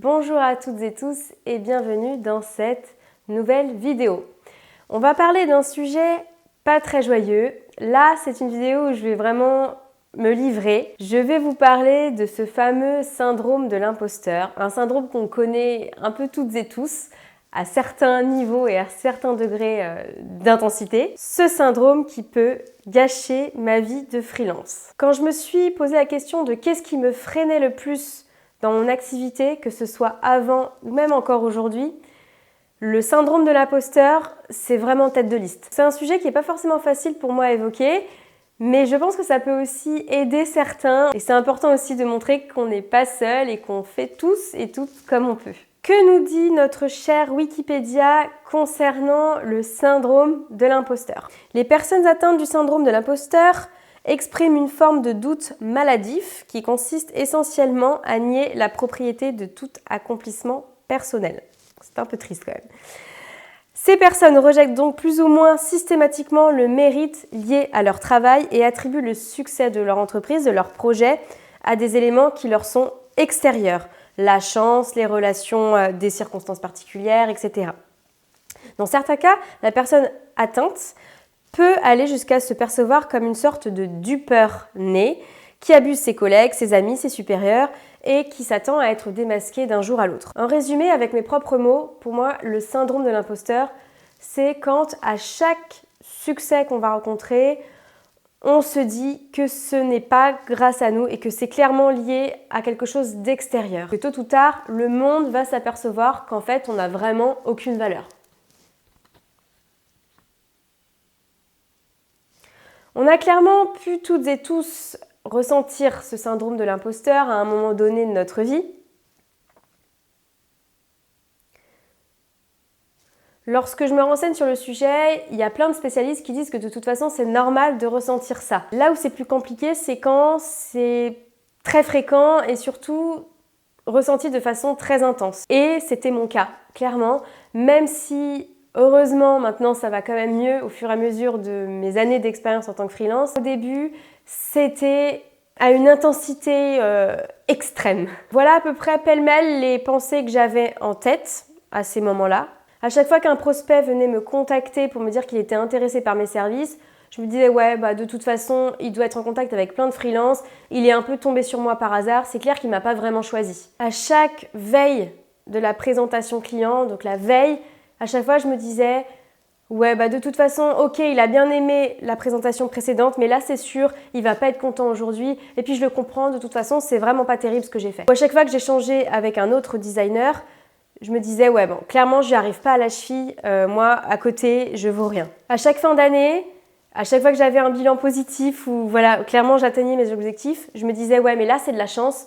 Bonjour à toutes et tous et bienvenue dans cette nouvelle vidéo. On va parler d'un sujet pas très joyeux. Là, c'est une vidéo où je vais vraiment me livrer. Je vais vous parler de ce fameux syndrome de l'imposteur, un syndrome qu'on connaît un peu toutes et tous à certains niveaux et à certains degrés d'intensité. Ce syndrome qui peut gâcher ma vie de freelance. Quand je me suis posé la question de qu'est-ce qui me freinait le plus dans mon activité, que ce soit avant ou même encore aujourd'hui, le syndrome de l'imposteur, c'est vraiment tête de liste. C'est un sujet qui n'est pas forcément facile pour moi à évoquer, mais je pense que ça peut aussi aider certains. Et c'est important aussi de montrer qu'on n'est pas seul et qu'on fait tous et toutes comme on peut. Que nous dit notre cher Wikipédia concernant le syndrome de l'imposteur? Les personnes atteintes du syndrome de l'imposteur expriment une forme de doute maladif qui consiste essentiellement à nier la propriété de tout accomplissement personnel. C'est un peu triste quand même. Ces personnes rejettent donc plus ou moins systématiquement le mérite lié à leur travail et attribuent le succès de leur entreprise, de leur projet, à des éléments qui leur sont extérieurs. La chance, les relations, des circonstances particulières, etc. Dans certains cas, la personne atteinte peut aller jusqu'à se percevoir comme une sorte de dupeur né qui abuse ses collègues, ses amis, ses supérieurs et qui s'attend à être démasqué d'un jour à l'autre. En résumé, avec mes propres mots, pour moi, le syndrome de l'imposteur, c'est quand à chaque succès qu'on va rencontrer, on se dit que ce n'est pas grâce à nous et que c'est clairement lié à quelque chose d'extérieur. Que tôt ou tard, le monde va s'apercevoir qu'en fait, on n'a vraiment aucune valeur. On a clairement pu toutes et tous ressentir ce syndrome de l'imposteur à un moment donné de notre vie. Lorsque je me renseigne sur le sujet, il y a plein de spécialistes qui disent que de toute façon c'est normal de ressentir ça. Là où c'est plus compliqué, c'est quand c'est très fréquent et surtout ressenti de façon très intense. Et c'était mon cas, clairement, même si heureusement, maintenant, ça va quand même mieux au fur et à mesure de mes années d'expérience en tant que freelance. Au début, c'était à une intensité extrême. Voilà à peu près pêle-mêle les pensées que j'avais en tête à ces moments-là. À chaque fois qu'un prospect venait me contacter pour me dire qu'il était intéressé par mes services, je me disais ouais, de toute façon, il doit être en contact avec plein de freelances, il est un peu tombé sur moi par hasard, c'est clair qu'il ne m'a pas vraiment choisi. À chaque veille de la présentation client, donc la veille, à chaque fois, je me disais, ouais, de toute façon, ok, il a bien aimé la présentation précédente, mais là, c'est sûr, il va pas être content aujourd'hui. Et puis, je le comprends, de toute façon, c'est vraiment pas terrible ce que j'ai fait. À chaque fois que j'ai changé avec un autre designer, je me disais, ouais, clairement, j'y arrive pas à la cheville. Moi, à côté, je vaux rien. À chaque fin d'année, à chaque fois que j'avais un bilan positif ou voilà, clairement, j'atteignais mes objectifs, je me disais, ouais, mais là, c'est de la chance.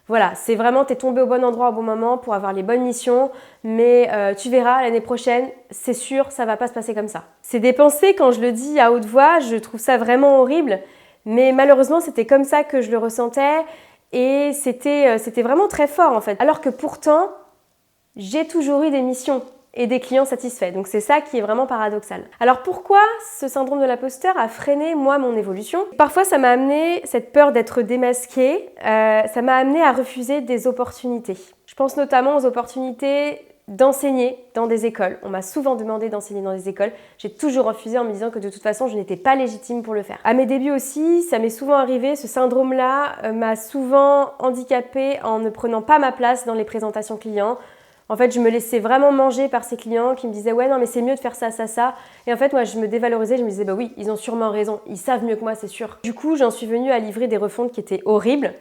Voilà, c'est vraiment, t'es tombé au bon endroit au bon moment pour avoir les bonnes missions, mais tu verras, l'année prochaine, c'est sûr, ça va pas se passer comme ça. C'est des pensées, quand je le dis à haute voix, je trouve ça vraiment horrible, mais malheureusement, c'était comme ça que je le ressentais et c'était vraiment très fort en fait. Alors que pourtant, j'ai toujours eu des missions et des clients satisfaits. Donc c'est ça qui est vraiment paradoxal. Alors pourquoi ce syndrome de l'imposteur a freiné moi mon évolution? Parfois ça m'a amené cette peur d'être démasquée, ça m'a amené à refuser des opportunités. Je pense notamment aux opportunités d'enseigner dans des écoles. On m'a souvent demandé d'enseigner dans des écoles. J'ai toujours refusé en me disant que de toute façon je n'étais pas légitime pour le faire. À mes débuts aussi, ça m'est souvent arrivé, ce syndrome-là m'a souvent handicapée en ne prenant pas ma place dans les présentations clients. En fait, je me laissais vraiment manger par ces clients qui me disaient « Ouais, non, mais c'est mieux de faire ça, ça, ça. » Et en fait, moi, je me dévalorisais. Je me disais « Bah oui, ils ont sûrement raison. Ils savent mieux que moi, c'est sûr. » Du coup, j'en suis venue à livrer des refontes qui étaient horribles.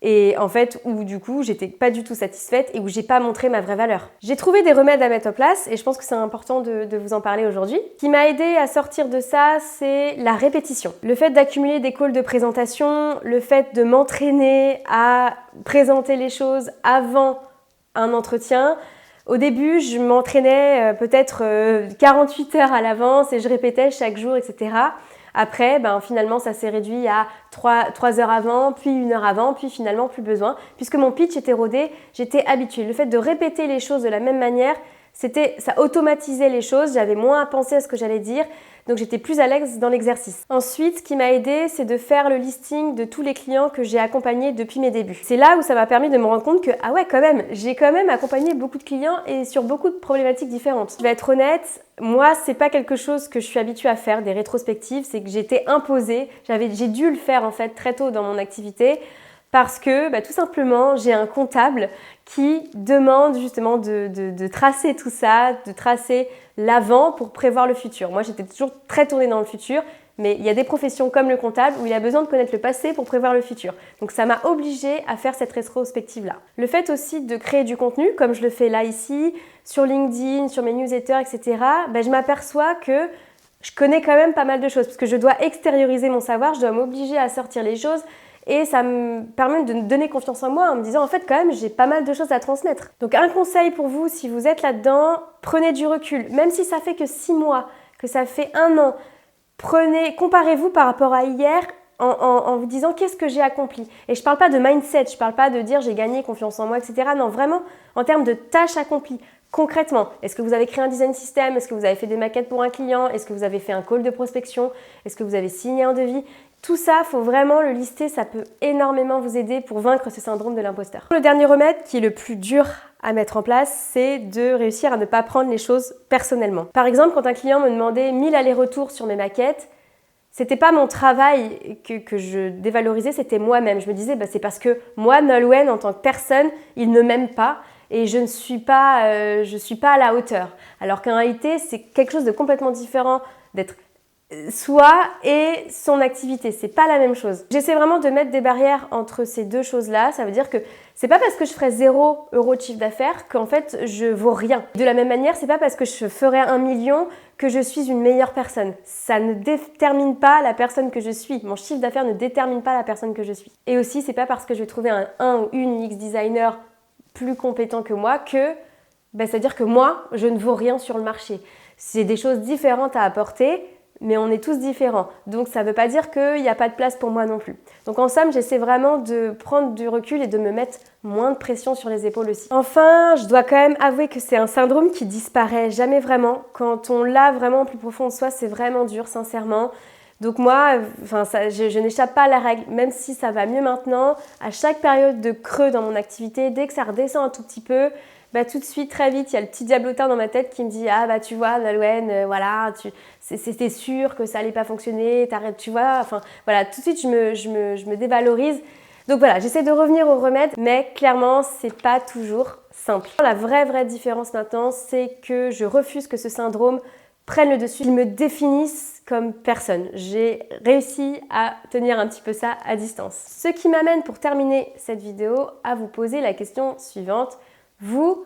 Et en fait, où du coup, j'étais pas du tout satisfaite et où j'ai pas montré ma vraie valeur. J'ai trouvé des remèdes à mettre en place et je pense que c'est important de vous en parler aujourd'hui. Ce qui m'a aidé à sortir de ça, c'est la répétition. Le fait d'accumuler des calls de présentation, le fait de m'entraîner à présenter les choses avant un entretien. Au début, je m'entraînais peut-être 48 heures à l'avance et je répétais chaque jour, etc. Après, finalement, ça s'est réduit à 3 heures avant, puis 1 heure avant, puis finalement plus besoin. Puisque mon pitch était rodé, j'étais habituée. Le fait de répéter les choses de la même manière, Ça automatisait les choses, j'avais moins à penser à ce que j'allais dire, donc j'étais plus à l'aise dans l'exercice. Ensuite, ce qui m'a aidé, c'est de faire le listing de tous les clients que j'ai accompagnés depuis mes débuts. C'est là où ça m'a permis de me rendre compte que, ah ouais, quand même, j'ai quand même accompagné beaucoup de clients et sur beaucoup de problématiques différentes. Je vais être honnête, moi, c'est pas quelque chose que je suis habituée à faire, des rétrospectives, c'est que j'étais imposée, j'ai dû le faire en fait très tôt dans mon activité, parce que tout simplement, j'ai un comptable qui demande justement de tracer tout ça, de tracer l'avant pour prévoir le futur. Moi, j'étais toujours très tournée dans le futur, mais il y a des professions comme le comptable où il a besoin de connaître le passé pour prévoir le futur. Donc ça m'a obligée à faire cette rétrospective-là. Le fait aussi de créer du contenu, comme je le fais là ici, sur LinkedIn, sur mes newsletters, etc., je m'aperçois que je connais quand même pas mal de choses, parce que je dois extérioriser mon savoir, je dois m'obliger à sortir les choses, et ça me permet de me donner confiance en moi en me disant en fait quand même j'ai pas mal de choses à transmettre. Donc un conseil pour vous si vous êtes là-dedans, prenez du recul. Même si ça fait que 6 mois, que ça fait 1 an, comparez-vous par rapport à hier en vous disant qu'est-ce que j'ai accompli. Et je parle pas de mindset, je parle pas de dire j'ai gagné confiance en moi, etc. Non, vraiment en termes de tâches accomplies. Concrètement, est-ce que vous avez créé un design system? Est-ce que vous avez fait des maquettes pour un client? Est-ce que vous avez fait un call de prospection? Est-ce que vous avez signé un devis? Tout ça, il faut vraiment le lister, ça peut énormément vous aider pour vaincre ce syndrome de l'imposteur. Le dernier remède, qui est le plus dur à mettre en place, c'est de réussir à ne pas prendre les choses personnellement. Par exemple, quand un client me demandait 1000 allers-retours sur mes maquettes, c'était pas mon travail que je dévalorisais, c'était moi-même. Je me disais, c'est parce que moi, Nolwenn, en tant que personne, il ne m'aime pas et je suis pas à la hauteur. Alors qu'en réalité, c'est quelque chose de complètement différent d'être soi et son activité, c'est pas la même chose. J'essaie vraiment de mettre des barrières entre ces deux choses-là. Ça veut dire que c'est pas parce que je ferai 0 € de chiffre d'affaires qu'en fait je vaux rien. De la même manière, c'est pas parce que je ferai 1 million que je suis une meilleure personne. Ça ne détermine pas la personne que je suis. Mon chiffre d'affaires ne détermine pas la personne que je suis. Et aussi, c'est pas parce que je vais trouver un ou une UX designer plus compétent que moi que c'est-à-dire que moi, je ne vaux rien sur le marché. C'est des choses différentes à apporter, mais on est tous différents. Donc ça ne veut pas dire qu'il n'y a pas de place pour moi non plus. Donc en somme, j'essaie vraiment de prendre du recul et de me mettre moins de pression sur les épaules aussi. Enfin, je dois quand même avouer que c'est un syndrome qui disparaît jamais vraiment. Quand on l'a vraiment au plus profond de soi, c'est vraiment dur, sincèrement. Donc moi, je n'échappe pas à la règle, même si ça va mieux maintenant. À chaque période de creux dans mon activité, dès que ça redescend un tout petit peu, tout de suite, très vite, il y a le petit diablotin dans ma tête qui me dit « Ah tu vois, Nolwenn, voilà, c'était sûr que ça allait pas fonctionner, t'arrêtes, tu vois. » Enfin voilà, tout de suite, je me dévalorise. Donc voilà, j'essaie de revenir au remède, mais clairement, c'est pas toujours simple. La vraie différence maintenant, c'est que je refuse que ce syndrome prenne le dessus, qu'il me définisse comme personne. J'ai réussi à tenir un petit peu ça à distance. Ce qui m'amène pour terminer cette vidéo à vous poser la question suivante. Vous,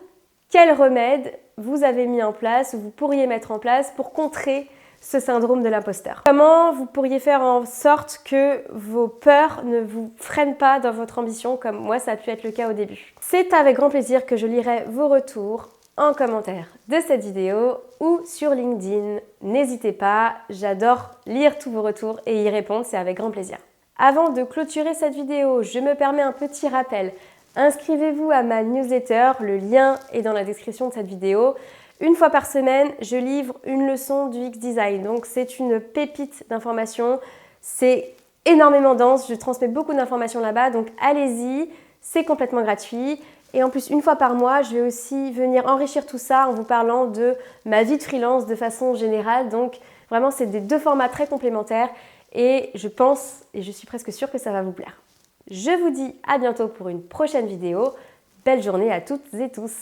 quel remède vous avez mis en place ou vous pourriez mettre en place pour contrer ce syndrome de l'imposteur? Comment vous pourriez faire en sorte que vos peurs ne vous freinent pas dans votre ambition comme moi ça a pu être le cas au début? C'est avec grand plaisir que je lirai vos retours en commentaire de cette vidéo ou sur LinkedIn. N'hésitez pas, j'adore lire tous vos retours et y répondre, c'est avec grand plaisir. Avant de clôturer cette vidéo, je me permets un petit rappel. Inscrivez-vous à ma newsletter, le lien est dans la description de cette vidéo. Une fois par semaine, je livre une leçon du X-Design, donc c'est une pépite d'informations, c'est énormément dense, je transmets beaucoup d'informations là-bas, donc allez-y, c'est complètement gratuit. Et en plus, une fois par mois, je vais aussi venir enrichir tout ça en vous parlant de ma vie de freelance de façon générale, donc vraiment c'est des deux formats très complémentaires et je pense et je suis presque sûre que ça va vous plaire. Je vous dis à bientôt pour une prochaine vidéo. Belle journée à toutes et tous.